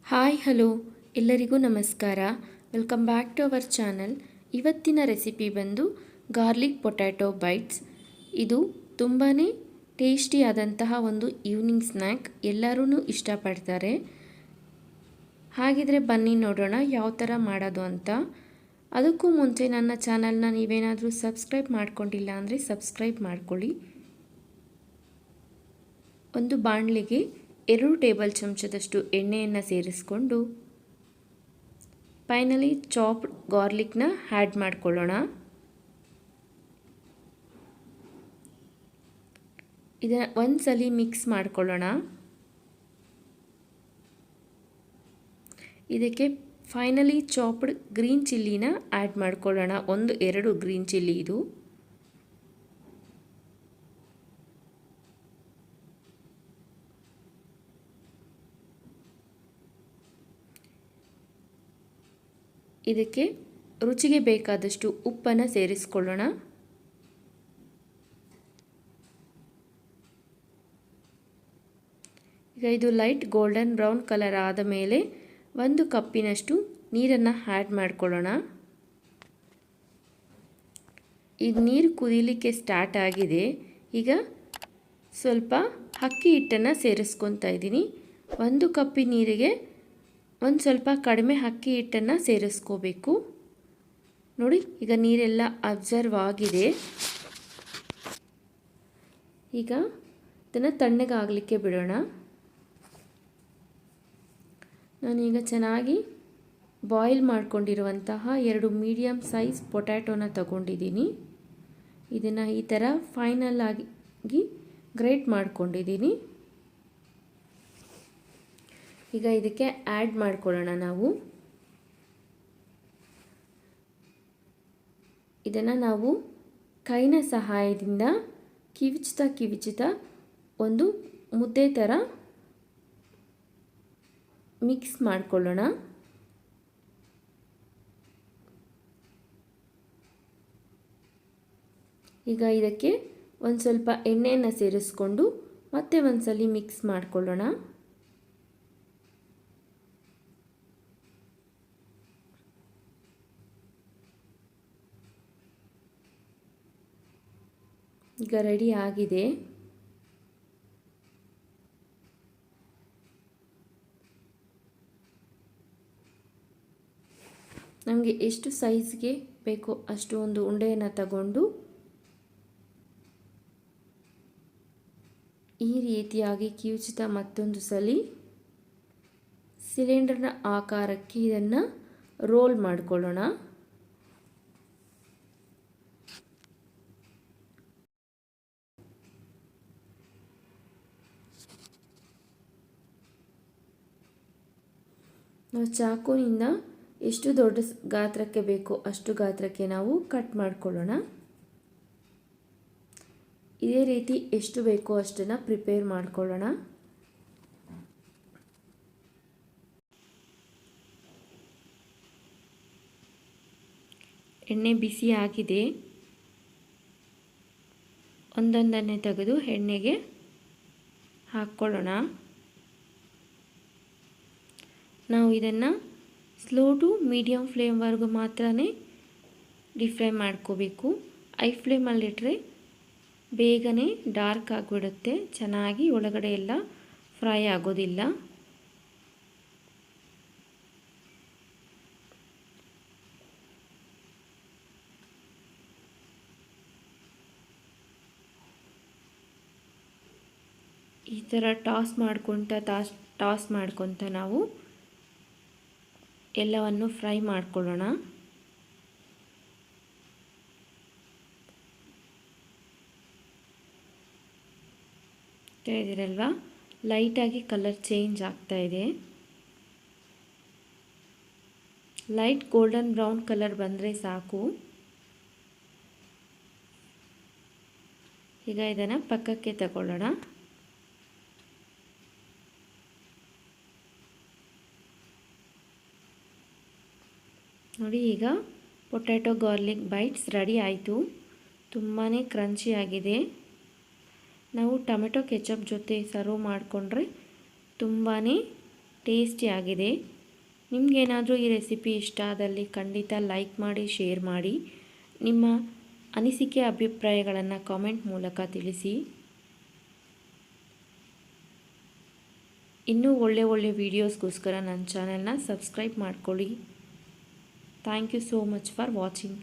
Hi hello ಎಲ್ಲರಿಗೂ ನಮಸ್ಕಾರ. Welcome back to our channel. ಇವತ್ತಿನ ರೆಸಿಪಿ ಬಂದು ಗಾರ್ಲಿಕ್ ಪೊಟ್ಯಾಟೊ ಬೈಟ್ಸ್. ಇದು ತುಂಬಾ ಟೇಸ್ಟಿಯಾದಂತಹ ಒಂದು ಈವ್ನಿಂಗ್ ಸ್ನ್ಯಾಕ್. ಎಲ್ಲರೂ ಇಷ್ಟಪಡ್ತಾರೆ. ಹಾಗಿದ್ರೆ ಬನ್ನಿ ನೋಡೋಣ ಯಾವ ಥರ ಮಾಡೋದು ಅಂತ. ಅದಕ್ಕೂ ಮುಂಚೆ ನನ್ನ ಚಾನಲ್ನ ನೀವೇನಾದರೂ ಸಬ್ಸ್ಕ್ರೈಬ್ ಮಾಡ್ಕೊಂಡಿಲ್ಲ ಅಂದರೆ ಸಬ್ಸ್ಕ್ರೈಬ್ ಮಾಡ್ಕೊಳ್ಳಿ. ಒಂದು ಬಾಣಲಿಗೆ 2 ಟೇಬಲ್ ಚಮಚದಷ್ಟು ಎಣ್ಣೆಯನ್ನು ಸೇರಿಸ್ಕೊಂಡು ಫೈನಲಿ ಚಾಪ್ಡ್ ಗಾರ್ಲಿಕ್ನ ಆ್ಯಡ್ ಮಾಡ್ಕೊಳ್ಳೋಣ. ಇದನ್ನು ಒಂದ್ಸಲಿ ಮಿಕ್ಸ್ ಮಾಡ್ಕೊಳ್ಳೋಣ. ಇದಕ್ಕೆ ಫೈನಲಿ ಚಾಪ್ಡ್ ಗ್ರೀನ್ ಚಿಲ್ಲಿನ ಆ್ಯಡ್ ಮಾಡ್ಕೊಳ್ಳೋಣ. 1-2 ಗ್ರೀನ್ ಚಿಲ್ಲಿ ಇದು. ಇದಕ್ಕೆ ರುಚಿಗೆ ಬೇಕಾದಷ್ಟು ಉಪ್ಪನ್ನು ಸೇರಿಸ್ಕೊಳ್ಳೋಣ. ಈಗ ಇದು ಲೈಟ್ ಗೋಲ್ಡನ್ ಬ್ರೌನ್ ಕಲರ್ ಆದ ಮೇಲೆ 1 ಕಪ್ಪಿನಷ್ಟು ನೀರನ್ನು ಆ್ಯಡ್ ಮಾಡ್ಕೊಳ್ಳೋಣ. ಈಗ ನೀರು ಕುದೀಲಿಕ್ಕೆ ಸ್ಟಾರ್ಟ್ ಆಗಿದೆ. ಈಗ ಸ್ವಲ್ಪ ಅಕ್ಕಿ ಹಿಟ್ಟನ್ನು ಸೇರಿಸ್ಕೊತಾ ಇದ್ದೀನಿ. 1 ಕಪ್ಪಿ ನೀರಿಗೆ ಒಂದು ಸ್ವಲ್ಪ ಕಡಿಮೆ ಅಕ್ಕಿ ಹಿಟ್ಟನ್ನು ಸೇರಿಸ್ಕೋಬೇಕು. ನೋಡಿ, ಈಗ ನೀರೆಲ್ಲ ಅಬ್ಸರ್ವ್ ಆಗಿದೆ. ಈಗ ಇದನ್ನು ತಣ್ಣಗಾಗಲಿಕ್ಕೆ ಬಿಡೋಣ. ನಾನೀಗ ಚೆನ್ನಾಗಿ ಬಾಯ್ಲ್ ಮಾಡ್ಕೊಂಡಿರುವಂತಹ 2 ಮೀಡಿಯಮ್ ಸೈಜ್ ಪೊಟ್ಯಾಟೋನ ತಗೊಂಡಿದ್ದೀನಿ. ಇದನ್ನು ಈ ಥರ ಫೈನಲ್ ಆಗಿ ಗ್ರೇಟ್ ಮಾಡ್ಕೊಂಡಿದ್ದೀನಿ. ಈಗ ಇದಕ್ಕೆ ಆ್ಯಡ್ ಮಾಡ್ಕೊಳ್ಳೋಣ ನಾವು. ಇದನ್ನು ನಾವು ಕೈನ ಸಹಾಯದಿಂದ ಕಿವುಚ್ತಾ ಒಂದು ಮುದ್ದೆ ಥರ ಮಿಕ್ಸ್ ಮಾಡ್ಕೊಳ್ಳೋಣ. ಈಗ ಇದಕ್ಕೆ ಒಂದು ಸ್ವಲ್ಪ ಎಣ್ಣೆಯನ್ನು ಸೇರಿಸ್ಕೊಂಡು ಮತ್ತೆ ಒಂದ್ಸಲಿ ಮಿಕ್ಸ್ ಮಾಡ್ಕೊಳ್ಳೋಣ. ಈಗ ರೆಡಿ ಆಗಿದೆ. ನಮಗೆ ಎಷ್ಟು ಸೈಜ್ಗೆ ಬೇಕೋ ಅಷ್ಟು ಒಂದು ಉಂಡೆಯನ್ನು ತಗೊಂಡು ಈ ರೀತಿಯಾಗಿ ಕಿವುಚ್ತಾ ಮತ್ತೊಂದು ಸಲ ಸಿಲಿಂಡರ್ನ ಆಕಾರಕ್ಕೆ ಇದನ್ನು ರೋಲ್ ಮಾಡಿಕೊಳ್ಳೋಣ. ನಾವು ಚಾಕುವಿನಿಂದ ಎಷ್ಟು ದೊಡ್ಡ ಗಾತ್ರಕ್ಕೆ ಬೇಕೋ ಅಷ್ಟು ಗಾತ್ರಕ್ಕೆ ನಾವು ಕಟ್ ಮಾಡ್ಕೊಳ್ಳೋಣ. ಇದೇ ರೀತಿ ಎಷ್ಟು ಬೇಕೋ ಅಷ್ಟನ್ನು ಪ್ರಿಪೇರ್ ಮಾಡ್ಕೊಳ್ಳೋಣ. ಎಣ್ಣೆ ಬಿಸಿ ಆಗಿದೆ. ಒಂದೊಂದನ್ನೇ ತೆಗೆದು ಎಣ್ಣೆಗೆ ಹಾಕ್ಕೊಳ್ಳೋಣ. ನಾವು ಇದನ್ನು ಸ್ಲೋ ಟು ಮೀಡಿಯಮ್ ಫ್ಲೇಮ್ವರೆಗೂ ಮಾತ್ರ ಡೀಪ್ ಫ್ರೈ ಮಾಡ್ಕೋಬೇಕು. ಐ ಫ್ಲೇಮಲ್ಲಿಟ್ಟರೆ ಬೇಗನೆ ಡಾರ್ಕ್ ಆಗಿಬಿಡುತ್ತೆ, ಚೆನ್ನಾಗಿ ಒಳಗಡೆ ಎಲ್ಲ ಫ್ರೈ ಆಗೋದಿಲ್ಲ. ಈ ಥರ ಟಾಸ್ ಮಾಡ್ಕೊತ ನಾವು ಎಲ್ಲವನ್ನು ಫ್ರೈ ಮಾಡ್ಕೊಳ್ಳೋಣ. ತಿಳಿದಿರಲ್ವಾ, ಲೈಟಾಗಿ ಕಲರ್ ಚೇಂಜ್ ಆಗ್ತಾ ಇದೆ. ಲೈಟ್ ಗೋಲ್ಡನ್ ಬ್ರೌನ್ ಕಲರ್ ಬಂದರೆ ಸಾಕು. ಈಗ ಇದನ್ನು ಪಕ್ಕಕ್ಕೆ ತಗೊಳ್ಳೋಣ. ನೋಡಿ, ಈಗ ಪೊಟ್ಯಾಟೊ ಗಾರ್ಲಿಕ್ ಬೈಟ್ಸ್ ರೆಡಿ ಆಯಿತು. ತುಂಬಾ ಕ್ರಂಚಿಯಾಗಿದೆ. ನಾವು ಟೊಮೆಟೊ ಕೆಚಪ್ ಜೊತೆ ಸರ್ವ್ ಮಾಡಿಕೊಂಡ್ರೆ ತುಂಬಾ ಟೇಸ್ಟಿಯಾಗಿದೆ. ನಿಮಗೇನಾದರೂ ಈ ರೆಸಿಪಿ ಇಷ್ಟ ಆದಲ್ಲಿ ಖಂಡಿತ ಲೈಕ್ ಮಾಡಿ, ಶೇರ್ ಮಾಡಿ. ನಿಮ್ಮ ಅನಿಸಿಕೆ ಅಭಿಪ್ರಾಯಗಳನ್ನು ಕಾಮೆಂಟ್ ಮೂಲಕ ತಿಳಿಸಿ. ಇನ್ನೂ ಒಳ್ಳೆ ವೀಡಿಯೋಸ್ಗೋಸ್ಕರ ನನ್ನ ಚಾನೆಲ್ನ ಸಬ್ಸ್ಕ್ರೈಬ್ ಮಾಡ್ಕೊಳ್ಳಿ. Thank you so much for watching.